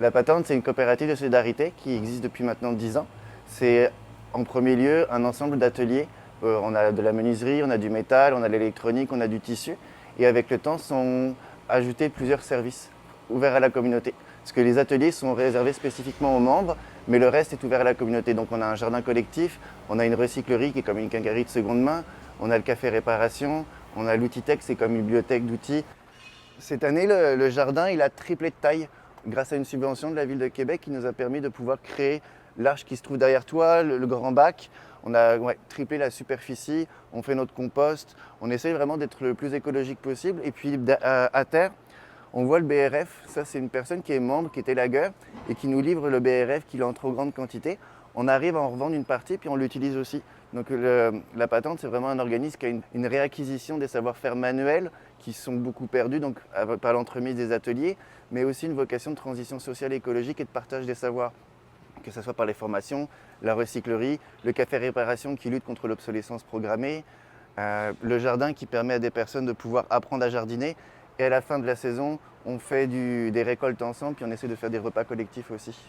La Patente, c'est une coopérative de solidarité qui existe depuis maintenant 10 ans. C'est en premier lieu un ensemble d'ateliers. On a de la menuiserie, on a du métal, on a de l'électronique, on a du tissu. Et avec le temps, sont ajoutés plusieurs services ouverts à la communauté. Parce que les ateliers sont réservés spécifiquement aux membres, mais le reste est ouvert à la communauté. Donc on a un jardin collectif, on a une recyclerie qui est comme une quincaillerie de seconde main, on a le café réparation, on a l'Outitech, c'est comme une bibliothèque d'outils. Cette année, le jardin il a triplé de taille grâce à une subvention de la ville de Québec qui nous a permis de pouvoir créer l'arche qui se trouve derrière toi, le grand bac. On a triplé la superficie, on fait notre compost, on essaye vraiment d'être le plus écologique possible. Et puis à terre, on voit le BRF, ça c'est une personne qui est membre, qui est élagueur et qui nous livre le BRF qu'il a en trop grande quantité. On arrive à en revendre une partie puis on l'utilise aussi. Donc la Patente, c'est vraiment un organisme qui a une réacquisition des savoir-faire manuels qui sont beaucoup perdus donc, par l'entremise des ateliers, mais aussi une vocation de transition sociale et écologique et de partage des savoirs, que ce soit par les formations, la recyclerie, le café réparation qui lutte contre l'obsolescence programmée, le jardin qui permet à des personnes de pouvoir apprendre à jardiner. Et à la fin de la saison, on fait des récoltes ensemble, puis on essaie de faire des repas collectifs aussi.